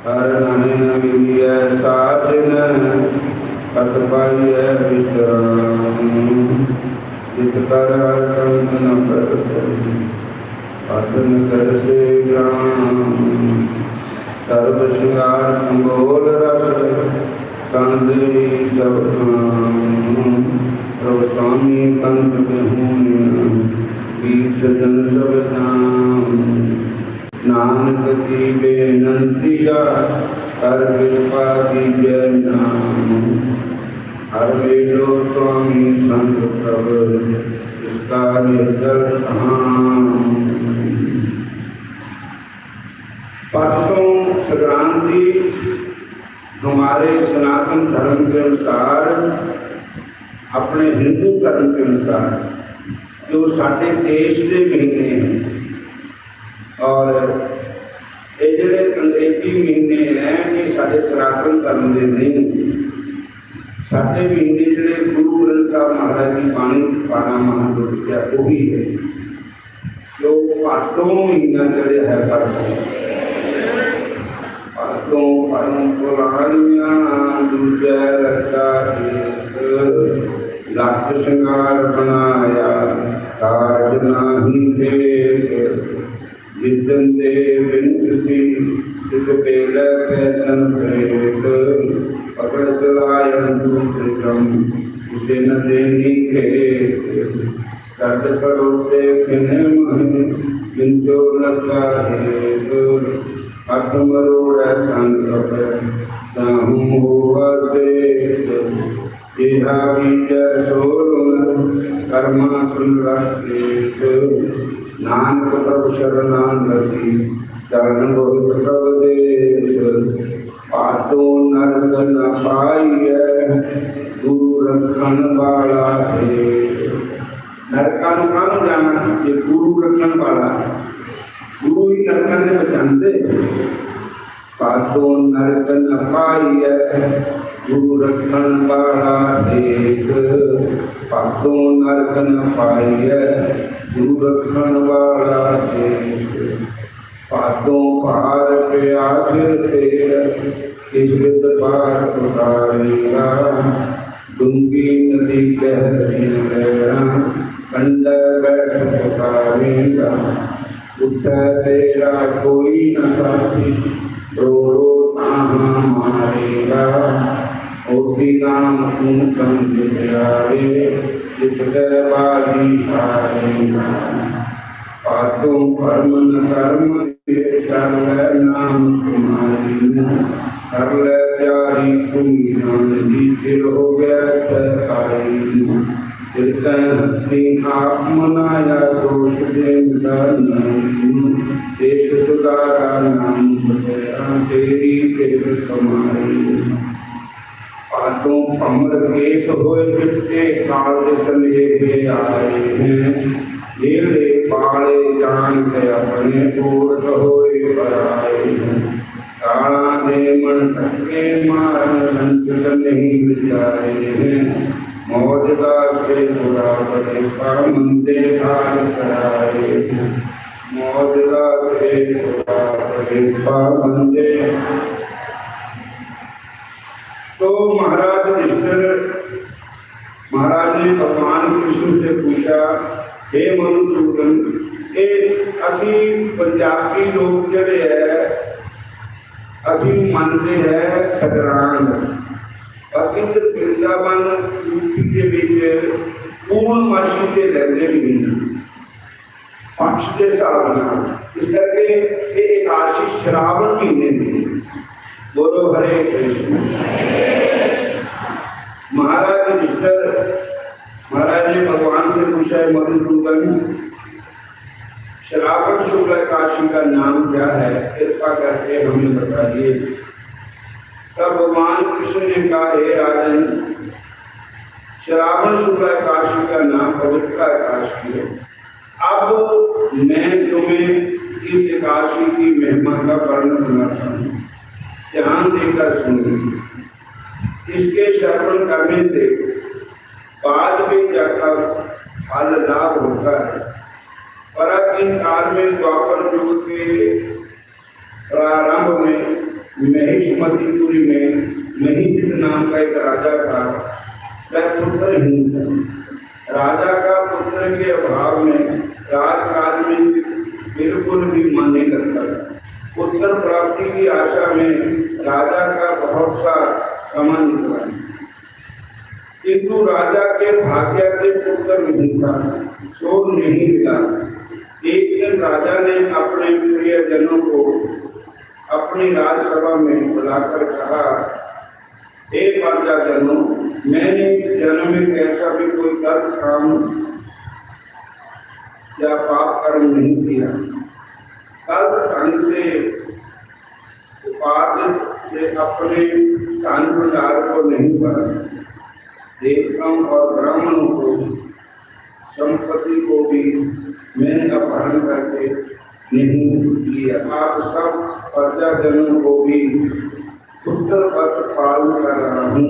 हर नयन मिलिय साजन अत पाइय विश्राम जित कर हर कंत न अतन कर से ग्राम सर्व श्रृंगार संगोल रस कांदे सब प्रभु स्वामी कंत बीस जन सब नाम नानक की बेनंतिया कर कृपा दीजय नाम हर वेलो स्वामी संत प्रभु इसका निर्जल परसों संक्रांति हमारे सनातन धर्म के अनुसार, अपने हिंदू धर्म के अनुसार जो साढ़े देश के महीने हैं और ये जोड़े अंग्रेजी महीने हैं ये साढ़े सनातन धर्म के नहीं। साढ़े महीने जोड़े गुरु ग्रंथ साहब महाराज की बाणी पाना महादुर्ग है वही है जो भादों महीना चढ़े है परसों भादों परम पुरानिया दूजा रखा लख श्रृंगार बनाया काज नाही देख जिदन दे बिंदसी जिद बेल कैसन प्रेत पकड़ चलायन दूसरम उसे न देनी खेत सर्द करोते खिने महि किंचो लगा हेत अठ मरोड़ संकप साहू हुआ सेत इहा विजय सोलन कर्मा सुनराश्रेत नानक प्रभु शरणागति चरण बहुत प्रभु देश पातो नरक न पाइय गुरु रखन वाला है। नरकान कान जाना ये गुरु रखन वाला गुरु ही नरकन से बचाते पातो नरक न पाइय गुरु रखन वाला देख पातो नरक न पाइय गुरु रखन वाला देख पातों पार प्यास तेर किस पार उतारेगा डूंगी नदी कह कंडर बैठ पुकारेगा उठ तेरा कोई न साथी रो रो ताहा मारेगा ओठी नाम तू समझ आए जित बाजी हारेगा पातों कर्म न कर्म कर ले नाम तुम्हारी कर ले प्यारी तुम्ही नाम जी फिर हो गया सरकारी हस्ती आप मनाया दोष देश सुधारा नाम तेरी फिर कमाई पातों अमर केश होए बिटते काल सलेहे आए हैं नीले पाले जान के अपने पूर्त होए पराए काला दे मन टके मारन संकट नहीं विचारे हैं मौजदा से बुरा बड़े मंदे हार कराए मौजदा से बुरा बड़े मंदे। तो महाराज ने भगवान कृष्ण से पूछा हे मनुसूदन असी पंजाबी लोग जड़े है असी मानते हैं संक्रांत पर इधर वृंदावन यूपी के बीच पूर्णमासी के रहते भी पक्ष के हिसाब इस करके ये एकादशी श्रावण महीने में बोलो हरे कृष्ण। महाराज ने भगवान से पूछा है मधुसूदन श्रावण शुक्ल एकादशी का नाम क्या है कृपा करके हमें बताइए। तब भगवान कृष्ण ने कहा हे राजन श्रावण शुक्ल एकादशी का नाम पवित्र एकादशी है। अब मैं तुम्हें इस एकादशी की महिमा का वर्णन सुनाता हूँ ध्यान देकर सुनिए। इसके श्रवण करने से बाद में जाकर फल लाभ होता है। प्राचीन काल में द्वापर युग के प्रारंभ में महेशमतीपुरी में महीजित नाम का एक राजा था। वह पुत्रहीन था। राजा का पुत्र के अभाव में राजकाज में बिल्कुल भी मन नहीं लगता था। पुत्र प्राप्ति की आशा में राजा का बहुत सा समय निकला, किंतु राजा के भाग्य से पुत्र नहीं था, शोध नहीं मिला। एक दिन राजा ने अपने प्रियजनों को अपनी राजसभा में बुलाकर कहा, हे प्रजाजनों, मैंने इस जन्म में ऐसा भी कोई गलत काम या पाप कर्म नहीं किया। गलत ढंग से उपार्जित से अपने धन भंडार को नहीं बढ़ा। देवताओं और ब्राह्मणों को संपत्ति को भी मैंने अपहरण करके नहीं किया। आप सब प्रजाजनों को भी उत्तरपत्र पालन कर रहा हूँ।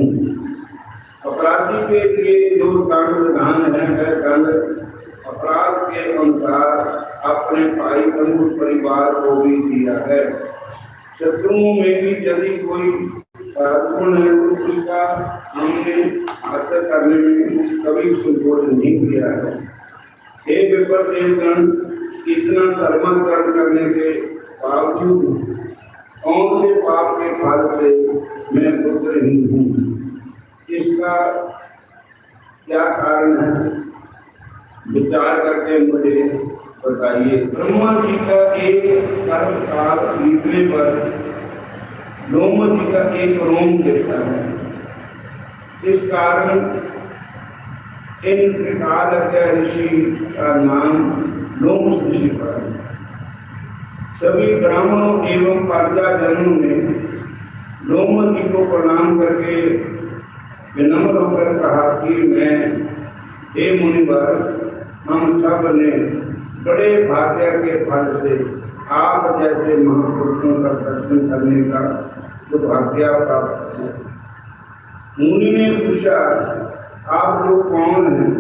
अपराधी के लिए जो दंड विधान है दंड अपराध के अनुसार अपने भाई बंधु परिवार को भी दिया है। शत्रुओं में भी यदि कोई सद्गुण है तो उसका हमने हासिल करने में कभी संकोच नहीं किया है। हे विपर देवगण, इतना धर्माचरण करने के बावजूद कौन से पाप के फल से मैं पुत्रहीन हूँ? इसका क्या कारण है? विचार करके मुझे बताइए। ब्रह्मा जी का एक कर्म काल बीतने पर लोम जी का एक रोम गिरता है। इस कारण इन त्रिकालज्ञ ऋषि का नाम लोम ऋषि पड़ा। सभी ब्राह्मणों एवं प्रजाजनों ने लोम जी को प्रणाम करके विनम्र होकर कहा कि मैं, हे मुनिवर, हम सब ने बड़े भाग्य के फल से आप जैसे महापुरुषों का दर्शन करने का सौभाग्य प्राप्त किया। मुनि ने पूछा, आप लोग कौन हैं?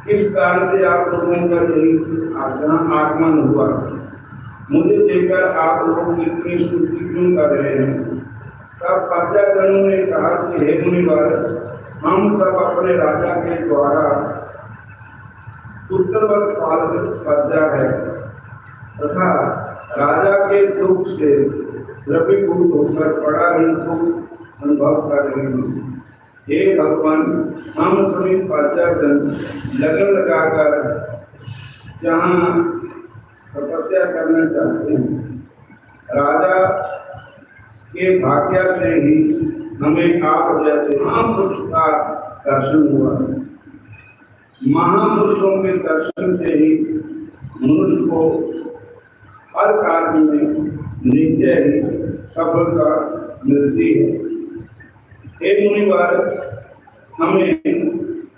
किस कारण से आप लोगों का यही आगमन हुआ? मुझे देखकर आप लोग इतनी स्तुति क्यों कर रहे हैं? तब प्रजाजनों ने कहा कि हे मुनिवर, हम सब अपने राजा के द्वारा उत्तरवत पालित प्रजा है तथा राजा के दुख से द्रवीभूत होकर बड़ा ही दुख अनुभव कर रहे हैं। हे भगवान, हम सभी प्रजाजन लगन लगाकर जहाँ तपस्या करना चाहते हैं, राजा के भाग्य से ही हमें आप जैसे महापुरुष का दर्शन हुआ। महापुरुषों के दर्शन से ही मनुष्य को हर कार्य में नित्य ही सफलता मिलती है। हे मुनिवर, हमें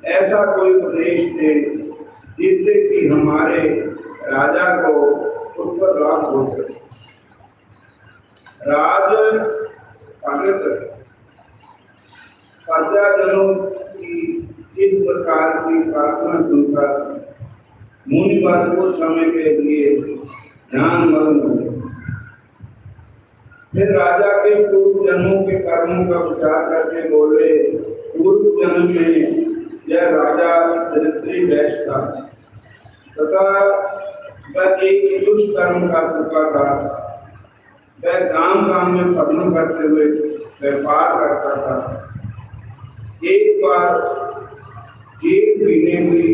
ऐसा कोई उपदेश दे जिससे कि हमारे राजा को उत्तर लाभ हो सके। राज भगत प्रजाजनों की इस प्रकार की प्रार्थना सुनकर मुनिवर कुछ समय के लिए ध्यान मग्न हो गए। फिर राजा के पूर्व जन्मों के कर्मों का विचार करके बोले, पूर्व जन्म में यह राजा दरिद्री वैश्य था तथा वह एक दुष्ट कर्म कर चुका था। वह गांव में फलन करते हुए व्यापार करता था। एक बार जेठ महीने हुई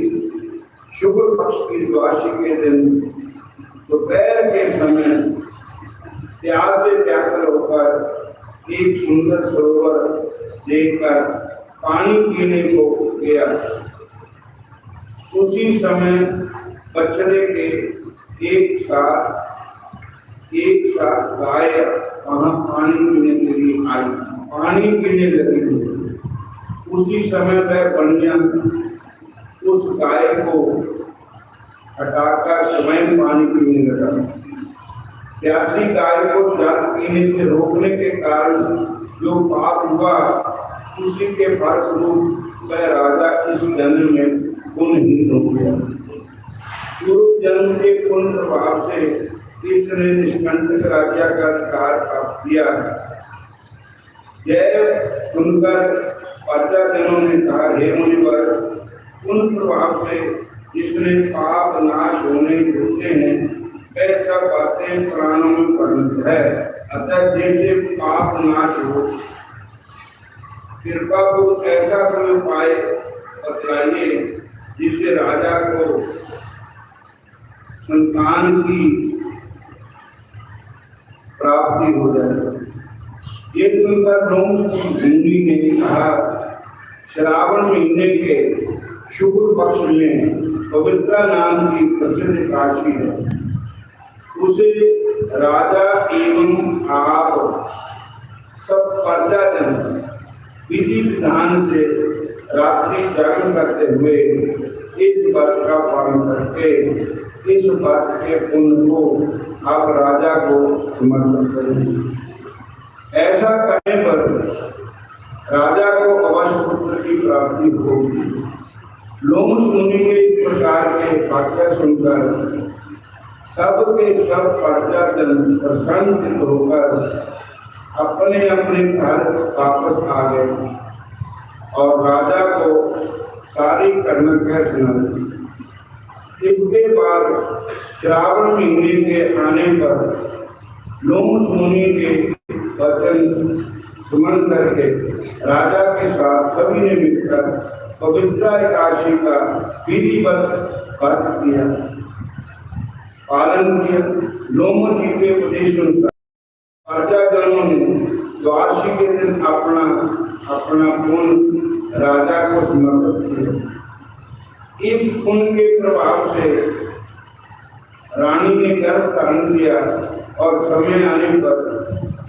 शुभ पक्ष की द्वादशी के दिन दोपहर के समय प्यास से व्याकुल होकर एक सुंदर सरोवर देखकर पानी पीने को गया। उसी समय बछड़े के एक साथ गाय वहां पानी पीने के लिए आई, पानी पीने लगी। उसी समय वह बनिया उस गाय को हटाकर स्वयं पानी पीने लगा। प्यासी गाय को जल पीने से रोकने के कारण जो पाप हुआ, उसी के फलस्वरूप वह राजा इस जन्म में पुण्यहीन हो गया। पूर्व जन्म के पुण्य प्रभाव से इसने निष्कंटक राज्य का अधिकार प्राप्त किया। यह सुनकर प्रजाजनों ने कहा, हे मुनिवर, उन प्रभाव से जिसने पाप नाश होने रोके हैं, वह सब बातें पुराणों में वर्णित है। अतः जैसे पाप नाश हो, कृपा को ऐसा कोई उपाय बतलाइए जिससे राजा को संतान की प्राप्ति हो जाए। ये सुनकर मुनि ने कहा, श्रावण महीने के शुक्ल पक्ष में पवित्र नाम की प्रसिद्ध काशी है, उसे राजा एवं आप सब प्रजाजन विधि विधान से रात्रि जागरण करते हुए इस व्रत का पालन करके इस व्रत के पुण्य को आप राजा को समर्पण करेंगे। ऐसा करने पर राजा को अवश्य पुत्र की प्राप्ति होगी। लोमश मुनि के इस प्रकार के वाक्य सुनकर सब के सब प्रजाजन प्रसन्न होकर अपने अपने घर वापस आ गए और राजा को सारी घटना कह सुनाई। इसके बाद श्रावण महीने के आने पर लोमश मुनि के वचन सुमन करके राजा के साथ सभी ने मिलकर पवित्र एकादशी का विधिवत व्रत किया, पालन किया। लोमश जी के उपदेश अनुसार प्रजाजनों ने द्वादशी के दिन अपना पुण्य राजा को समर्पित किया। इस पुण्य के प्रभाव से रानी ने गर्भ धारण किया और समय आने पर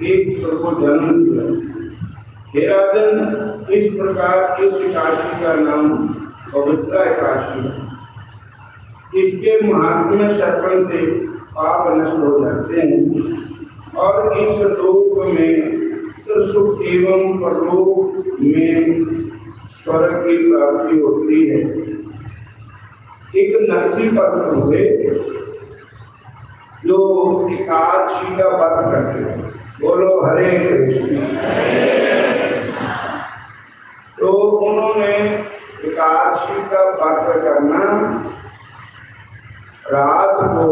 एक पुत्र को जन्म दिया। हे राजन, इस प्रकार इस एकादशी का नाम पवित्र एकादशी है। इसके महात्म्य श्रवण से पाप नष्ट हो जाते हैं और इस लोक में सुख एवं परलोक में स्वर्ग की प्राप्ति होती है। एक नरसी भक्त हुए जो एकादशी का व्रत करते हैं। बोलो हरे कृष्ण। तो उन्होंने एकादशी का व्रत करना, रात को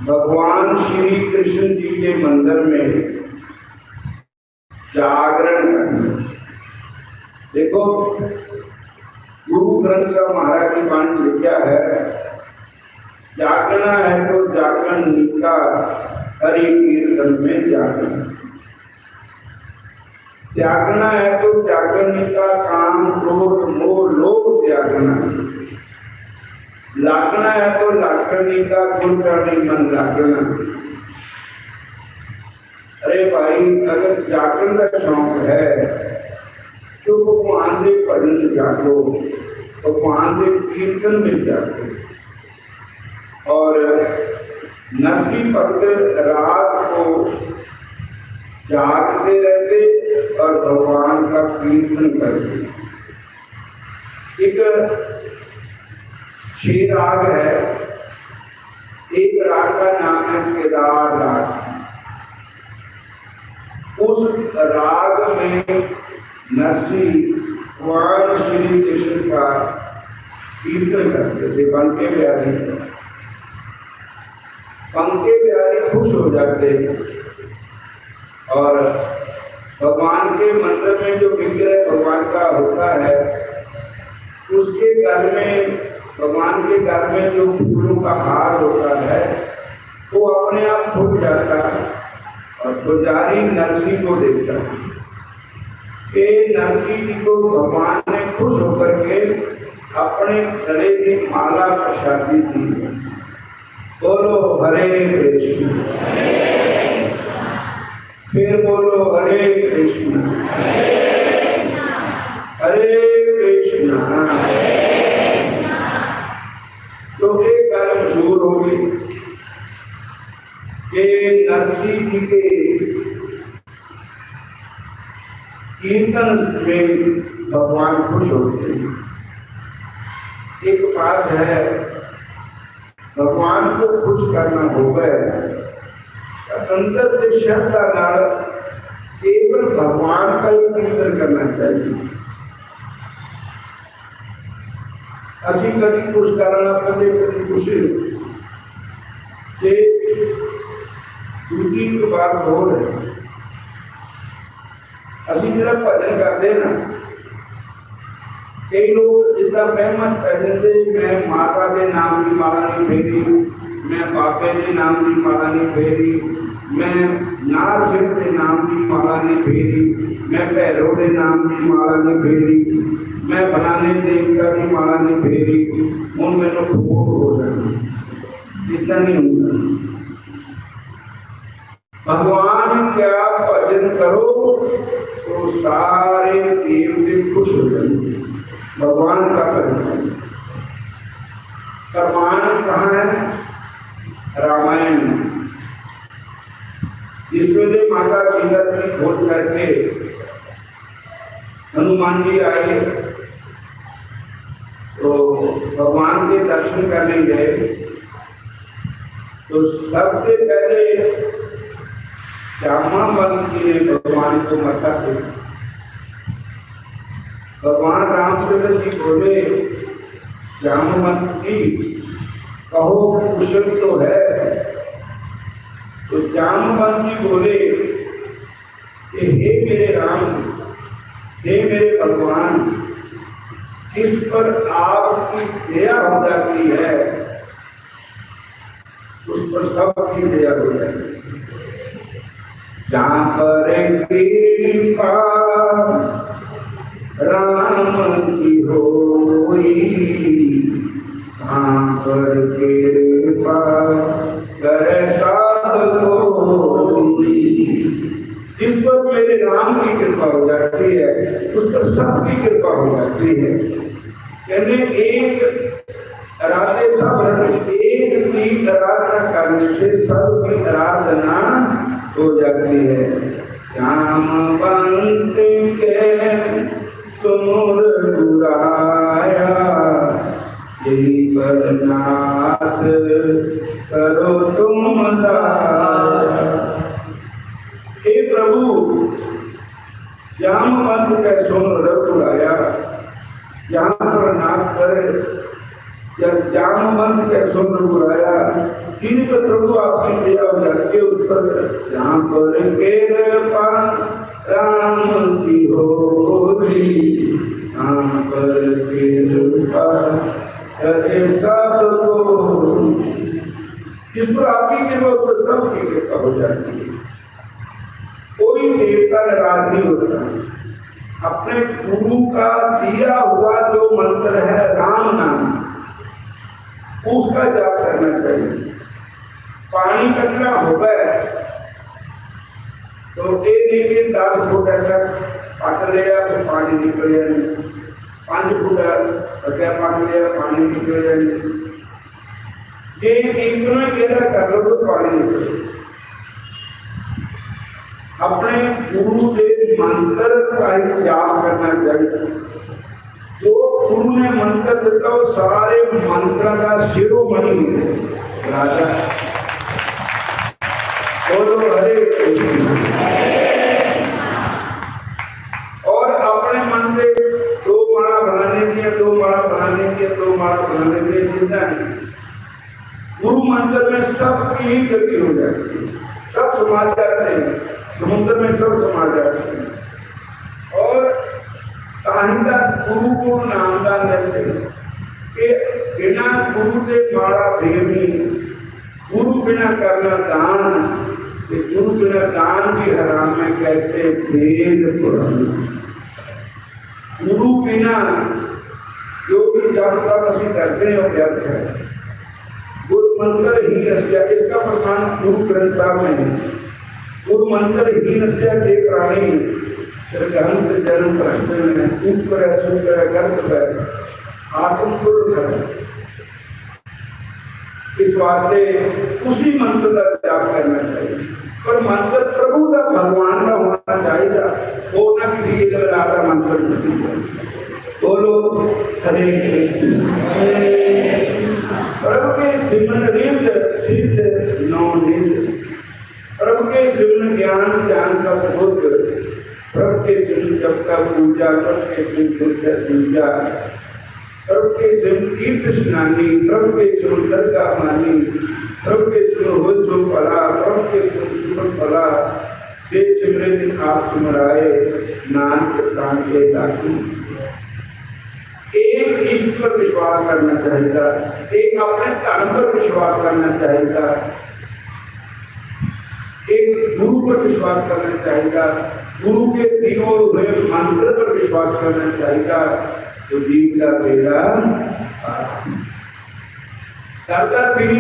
भगवान श्री कृष्ण जी के मंदिर में जागरण करना। देखो, गुरु ग्रंथ साहब महाराज की वाणी लिखा है, जागना है तो जागरण निका, हरि कीर्तन में जागरण। जागना है तो जागरण का काम क्रोध मोह लोभ त्यागना। लागना है तो लागनी का गुण करने मन लागना। अरे भाई, अगर जागरण का शौक है तो भगवान के भजन जागो, भगवान के कीर्तन में जागो। और नरसी भक्त रात को जागते रहते और भगवान का कीर्तन करते। एक 6 राग है। एक राग का नाम है केदार राग। उस राग में नरसी भगवान श्री कृष्ण का कीर्तन करते थे। पंके बिहारी खुश हो जाते और भगवान के मंदिर में जो विग्रह भगवान का होता है, उसके घर में, भगवान के घर में जो फूलों का हार होता है, वो अपने आप फूट जाता और पुजारी नरसी को देखता कि नरसी जी को भगवान ने खुश होकर के अपने गले की माला प्रसादी दी। बोलो हरे कृष्ण। फिर बोलो हरे कृष्ण हरे कृष्ण। तो एक गल मशहूर होगी कि नरसी जी के कीर्तन में भगवान खुश होते हैं। एक बात है, भगवान को खुश करना होगा, अंदर से श्रद्धा नाल केवल भगवान का ही कीर्तन करना चाहिए। असी कभी कुछ करना कभी कभी कुछ दूसरी बात हो रही, असी जो भजन करते ना, कई लोग जितना महमत कर देते, मैं माता के नाम की माला नहीं फेरी, मैं बाबे के नाम की माला नहीं फेरी, मैं नार सिंह के नाम की माला नहीं फेरी, मैं भैरव के नाम की माला नहीं फेरी, मैं बनाने देवता की माला नहीं फेरी, हूँ मैंने खोट हो जाए। इतना नहीं होता। भगवान क्या भजन करो तो सारे देवते खुश हो जाएंगे। भगवान का भजन प्रमाण कहाँ है? रामायण। जिसमें से माता सीता की खोज करके हनुमान जी आए तो भगवान के दर्शन करने गए, तो सबसे पहले जामवंत जी ने भगवान को मत्था थे। भगवान रामचंद्र जी बोले, जामवंत जी कहो कुशल तो है। तो जामवंत जी बोले कि हे मेरे राम, हे मेरे भगवान, जिस पर आपकी दया हो जाती है उस पर सबकी दया हो जाती है। जहाँ पर कृपा राम की होई, वहाँ पर कृपा करे साधु कोई। जिस पर मेरे राम की कृपा हो जाती है उस पर सबकी कृपा हो जाती है। कहने एक राधे सब एक की आराधना करने से सबकी आराधना हो जाती है। जामवंत के सुमुर बुराया, यही पर नाथ करो तुम दाया। हे प्रभु, जामवंत के सुमुर बुराया, यहाँ पर नाथ करे, जब जामवंत के सुमुर बुराया, जिन पर प्रभु आपकी दया हो जाती है उस पर जहाँ पर कृपा राम की होगी, जहाँ पर कृपा करे सबको। जिस पर आपकी कृपा उस पर सबकी कृपा हो जाती है। कोई देवता नाराज नहीं होता। अपने गुरु का दिया हुआ जो मंत्र है राम नाम, उसका जाप करना चाहिए। पानी कटना हो गए तो देखिए 10 फुट ऐसा पट लिया तो पानी निकल जाए, 5 फुट अगर पट लिया पानी निकल जाए। ये इतना गहरा कर लो तो पानी निकले। अपने गुरु के मंत्र का ही जाप करना चाहिए। जो गुरु ने मंत्र देता वो सारे मंत्र का शिरोमणि राजा। बोलो हरे कृष्ण। और अपने मन से 2 माला बनाने दिया, 2 माला बनाने दिया, 2 माला बनाने दिया, जितना गुरु मंत्र में सबकी ही गति हो जाती है। सब समा जाते हैं, समुद्र में सब समा जाते हैं। और ताहिंदा गुरु को नामदान देते हैं कि बिना गुरु के माला फेरनी, गुरु बिना करना दान, गुरु बिना दान भी हराम में कहते वेद पुराण। गुरु बिना जो भी जब तक असं करते हैं वो व्यर्थ है। गुरु मंत्र ही नस्या, इसका प्रमाण गुरु ग्रंथ साहब में है। गुरु मंत्र ही नस्या के प्राणी जन्म से जन्म ऊपर सुपर गर्भ है आत्म पुरुष। इस वास्ते उसी मंत्र का जाप करना चाहिए। पर मंत्र प्रभु का भगवान का होना चाहिए, वो ना किसी के राधा मंत्र नहीं। बोलो हरे कृष्ण। प्रभु के सिमरन रिद सिद्ध नौ निध, प्रभु के सिमरन ज्ञान ज्ञान का बुद्ध, प्रभु के सिमरन जप का पूजा, प्रभु के सिमरन पूजा, प्रभु के सिमरन तीर्थ स्नानी, प्रभु के सिमरन दरगाह मानी, प्रभु के सिमरन हो सो फला, प्रभु के सिमरन फला, से सिमरन आप सिमराए नानक प्राण के दाती। एक इष्ट पर विश्वास करना चाहिए, एक अपने धर्म पर विश्वास करना चाहिए, एक गुरु पर विश्वास करना चाहिए, गुरु के दिए हुए मंत्र पर विश्वास करना चाहिए, तो जीव का बेड़ा दर फिर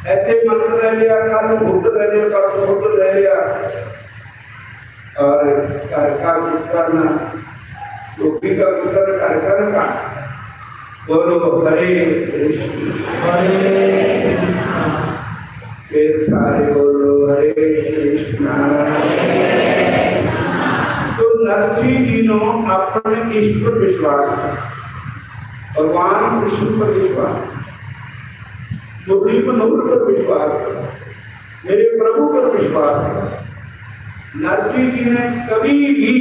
ऐसे मंत्र ले लिया, कल बुद्ध ले लिया, परसों बुद्ध ले लिया, और घर का कुछ करना, टोपी का कुतर घर का बोलो हरे कृष्णा, फिर सारे बोलो हरे कृष्णा। तो नरसिंह जी ने अपने इष्ट पर विश्वास, भगवान कृष्ण पर विश्वास, मुरली मनोहर पर विश्वास, मेरे प्रभु पर विश्वास। नरसिंह जी ने कभी भी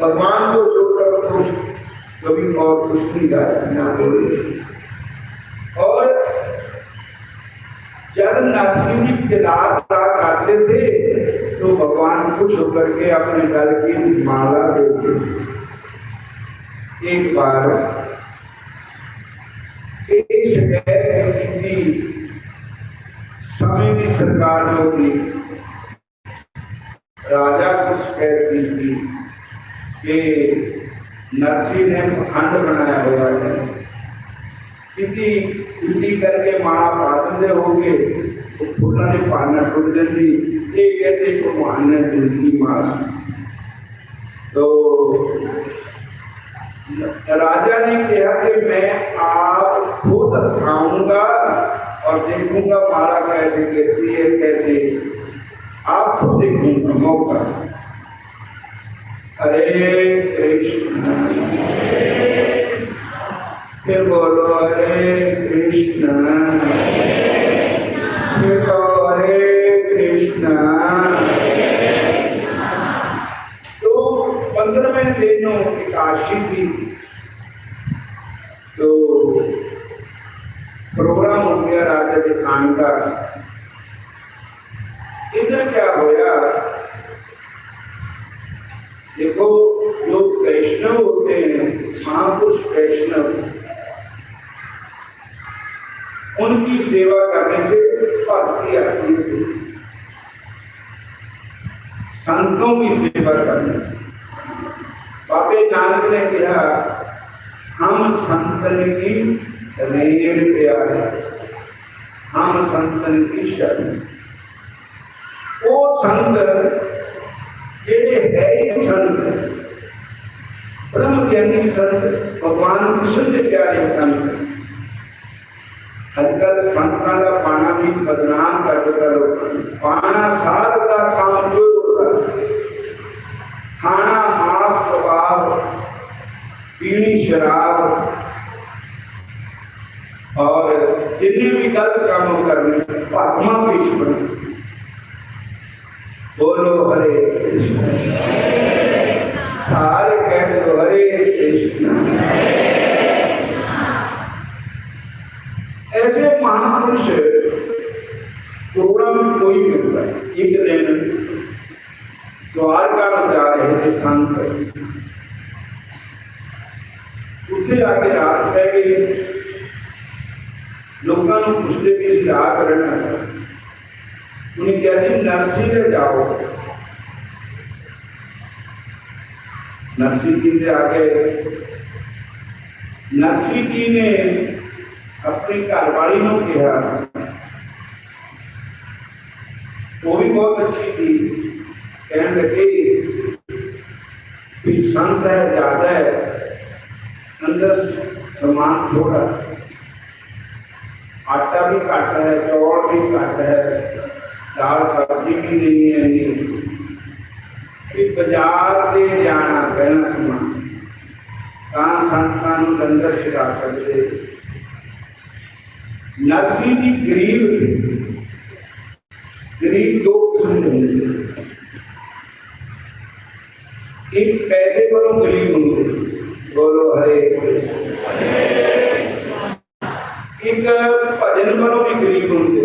भगवान को छोड़कर कुछ कभी और कुछ नहीं गाया, ना बोले। और जब नरसिंह जी किताब करते थे तो भगवान खुश होकर के अपने गल की माला देते। एक बार एक शिकायत की समय की सरकार ने होगी, राजा को शिकायत की थी कि नरसिंह ने खंड बनाया हुआ है, किसी उल्टी करके माला पाते होंगे तो फूलों ने पाना टूट जाती, ये कहते भगवान ने उनकी माला। तो राजा ने कहा कि मैं आप खुद आऊंगा और देखूंगा माला कैसे गिरती है, कैसे आप खुद देखूंगा मौका। हरे कृष्ण, फिर बोलो हरे कृष्ण, फिर तो हरे कृष्ण। तो 15वें दिनों एकादशी थी, तो प्रोग्राम हो गया राजा के खान का। इधर क्या होया, देखो जो वैष्णव होते हैं, महापुरुष वैष्णव, उनकी सेवा करने से भक्ति आती है। संतों की सेवा करने से बाबे नानक ने कहा, हम संतन की रेण प्यारे, हम संतन की शरण। वो संत जेड़े है संत, ब्रह्म ज्ञानी संत, भगवान कृष्ण के प्यारे संत। आजकल संतां का पाना भी बदनाम कर देता लोग। पाना साध का काम जो होता, खाना मांस कबाब, पीनी शराब और जितने भी गलत कामों करने आत्मा पेश बने। बोलो हरे कृष्ण, सारे कह दो हरे कृष्ण। ऐसे महापुरुष प्रोग्राम में कोई मिलता है। एक दिन द्वारका में जा रहे थे संत, उठे आके रात पै गई, लोगों को पूछते भी क्या करना है। उन्हें क्या जी नरसिंह से जाओ। नरसिंह जी से आके नरसिंह जी ने अपनी घरवाली को कहा, वो भी बहुत अच्छी थी, कहने लगे कि संत है ज्यादा है, अंदर सामान थोड़ा, आटा भी घट है, चौल भी घट है, दाल सब्जी भी नहीं है, कि बाजार से जाना कहना समान संतान लंगर छका सकते। नरसिंह जी गरीब थे। गरीब दो किस्म के होंगे, एक पैसे वालों गरीब होंगे, बोलो हरे कृष्ण। एक भजन वालों भी गरीब होंगे,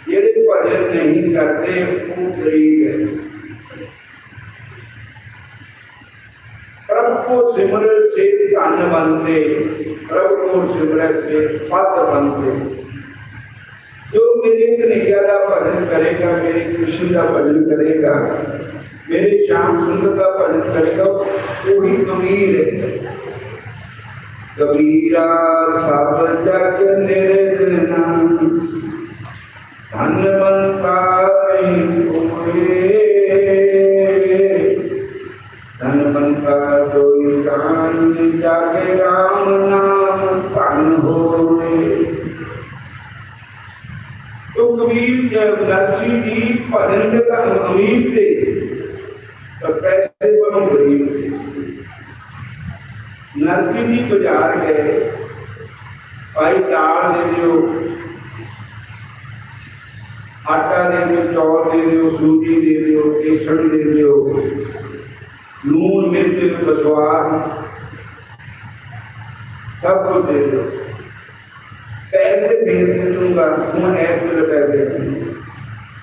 जेड़े भजन नहीं करते वो गरीब है। प्रभु को सिमरन से धन बनते, प्रभु को सिमरन से पद बनते। जो मेरे कन्हैया का भजन करेगा, मेरे कृष्ण का भजन करेगा, मेरे श्याम सुंदर का भजन करेगा, वही अमीर है। कबीरा सब जग निर्जना, धन बनता नहीं कोई, धन बनता कोई कान, जाके राम नाम धन होए। तो कबीर नरसिंह जी भजन के अमीर थे, तो पैसे वालों गरीब थे। नरसिंह जी बाजार गए, भाई दाल दे दो, आटा दे दो, चौल दे दो, सूजी दे दो, बेसन दे दो, लून मिर्च बसवार सब कुछ दे दो, पैसे दे दूंगा, तुम ऐसे पैसे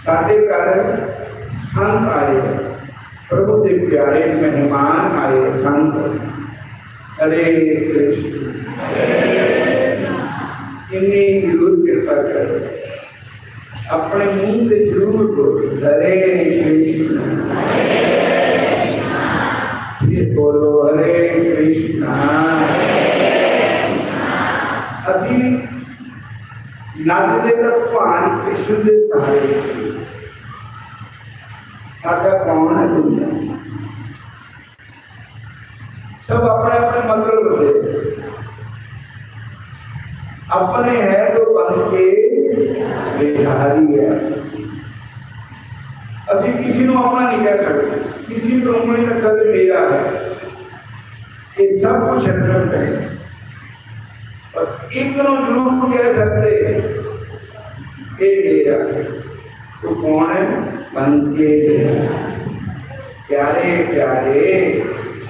साढ़े घर संत आए, प्रभु के प्यारे मेहमान आए संत। हरे कृष्ण, इन्नी जरूर कृपा करो, अपने मुंह से जरूर बोलो हरे कृष्ण, फिर बोलो हरे कृष्णा। असी नचते तो भगवान कृष्ण के सहारे, साडा कौन है दुनिया, सब अपने अपने मतलब होते, अपने है तो बन के बिहारी है। असि किसी को अपना नहीं कह सकते, किसी को नहीं कह सकते मेरा है, ये सब कुछ है। और एक जरूर कह सकते ये मेरा, तो कौन है? बन के प्यारे प्यारे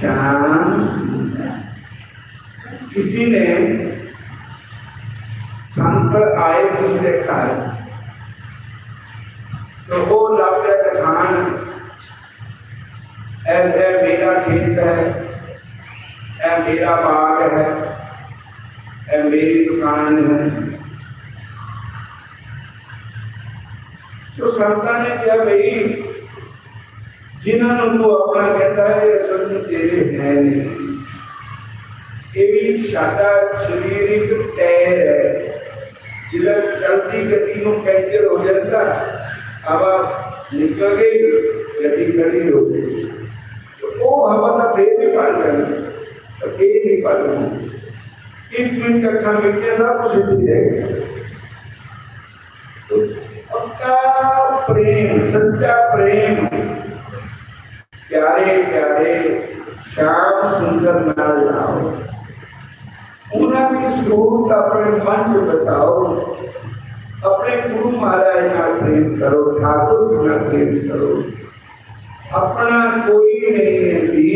श्याम। किसी ने संत आए किसी ने खाए, तो वो लाभ खान ऐसे मेरा खेत है, ऐ मेरा बाग है, ऐ मेरी दुकान है। तो संता ने क्या भाई, जिन्होंने तू अपना कहता है असल में तेरे है नहीं, ये भी साडा शरीरिक टैर है, जिला चलती गड्डी को पंचर हो जाता, हवा निकल गई, गड्डी खड़ी हो गई, तो वो हवा का फिर भी पाल करना, तो फिर नहीं पालना, 1 मिनट का खाना मिलते ना कुछ भी रहेगा। तो पक्का प्रेम, सच्चा प्रेम, प्यारे प्यारे श्याम सुंदर नाल लाओ, उन्होंने स्वरूप अपने मन को बताओ, अपने गुरु महाराज नाल प्रेम करो, ठाकुर नाल प्रेम करो। अपना कोई नहीं है जी,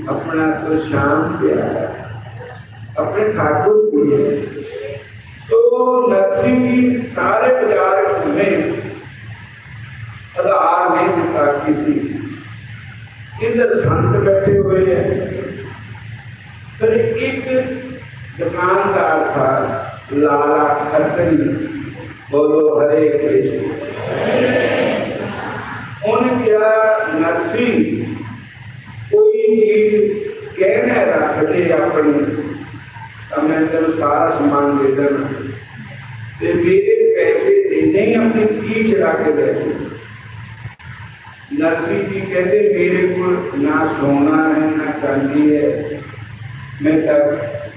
अपना तो श्याम प्यारा, अपने ठाकुर की है। तो नरसिंह जी सारे बाजार घूमे, आधार नहीं दिता किसी, इधर संत बैठे हुए हैं, फिर एक दुकानदार था लाला खत्री, बोलो हरे कृष्ण। उन्हें क्या नरसिंह कोई चीज कहने रख दे अपनी, मैं तेन सारा सामान दे देना, मेरे पैसे देने ही अपनी फीस ला के दे। नरसिंह जी कहते मेरे को ना सोना है ना चांदी है, मैं तब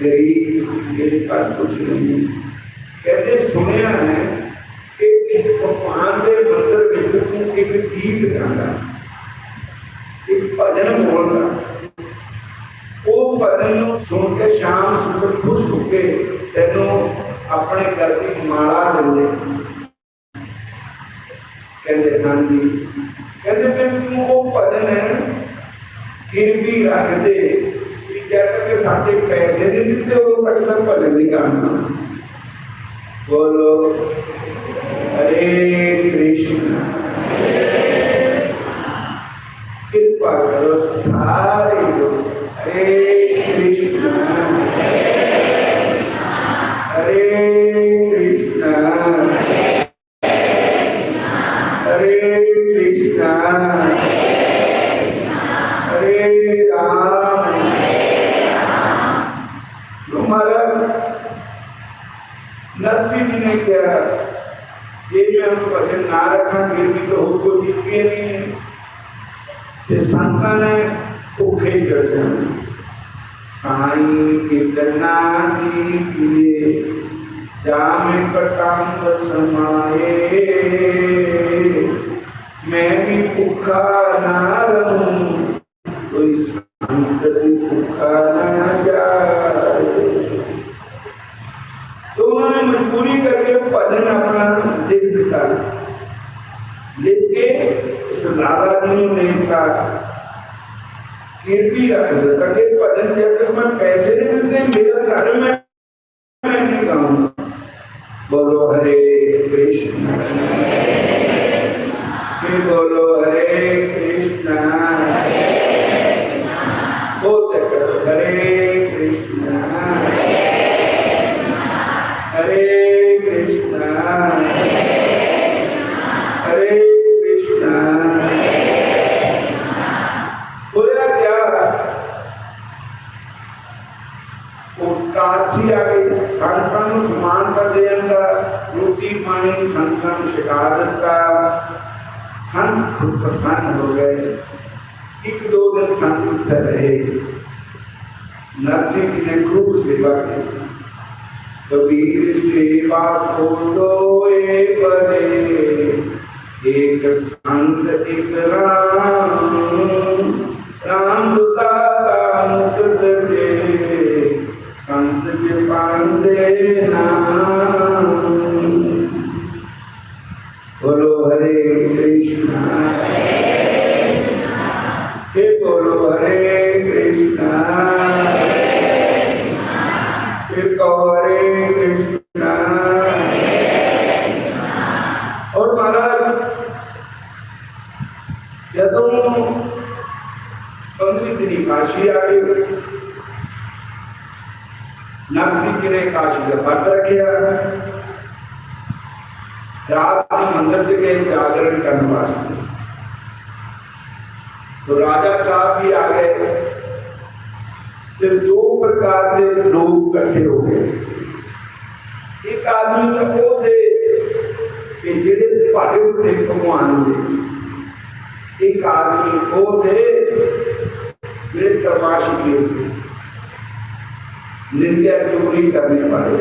गरीब, मेरे पास कुछ नहीं। कहते सुनिया है कि भगवान के मंदिर में एक गीत गाना, एक भजन बोलना, वो भजन सुन के श्याम सुंदर खुश होके तेनों अपने घर की माला देंगे, कहते हाँ जी, कहते फिर तू वो भजन है गिरवी रख दे, कहते साढ़े पैसे नहीं दिते उदों तक तो भजन नहीं करना। बोलो हरे कृष्ण, कृपा करो सारे लोग, हरे कृष्ण हरे कृष्ण हरे कृष्ण हरे राम। तो महाराज नरसिंह जी ने क्या ये में हम भजन ना रखा गिरवी तो हो को जीतिए नहीं है, संतां ने भूखे चढ़ जाने। साईं कितना कीजिए जाम कटांग समाए, मैं भी भूखा ना रहूं कोई संत भी भूखा ना जाए। तो उन्होंने मजबूरी करके भजन अपना लिख दिया, लिख के दादा जी ने कहा कीर्ति रख देता कि भजन जब तक मैं पैसे नहीं मिलते मेरा घर में मैं नहीं गाऊंगा। बोलो हरे कृष्ण, फिर बोलो हरे कृष्ण, बोलते करो हरे कृष्ण हरे कृष्ण हरे कृष्ण। बोला क्या काशी आ गई, संतां समान का देंदा, रोटी पानी संतां छिका दिता, संत खुद प्रसन्न हो गए। एक दो दिन संत उत्तर रहे, नरसिंह जी ने खूब सेवा की। कबीर सेवा को दोए बड़े, एक संत एक राम, राम दाता मुकुट दे, संत के पांदे नाम। बोलो हरे कृष्ण, हे बोलो हरे कृष्ण, फिर कहो हरे कृष्ण। और महाराज जदों 15 दिन काशी आ गई, नरसिंह जी ने काशी का व्रत रखा, रात में मंदिर से गए जागरण करने वास्ते। तो राजा साहब भी आ गए, फिर दो प्रकार के लोग इकट्ठे हो गए। एक आदमी तो वो थे कि जेड़े भाड़े उत्ते भगवान दे, एक आदमी वो थे जेड़े तमाशी के निंदा चोरी करने वाले।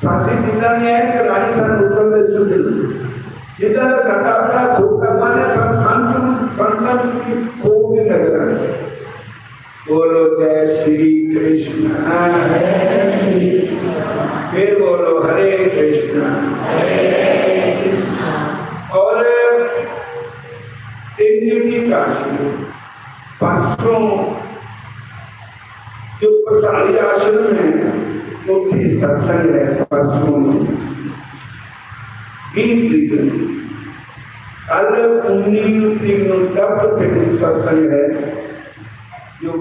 सासी जिला ने है कि राजस्थान उत्तर में शुद्ध जिदा साडा अपना छोटा मन है, सब संतन की खूब भी नजर आए। बोलो जय श्री कृष्ण, फिर बोलो हरे कृष्ण। और की काशी परसों जो प्रसारी आश्रम है उठी सत्संग है, परसों कल 19 तक फिर सत्संग है जो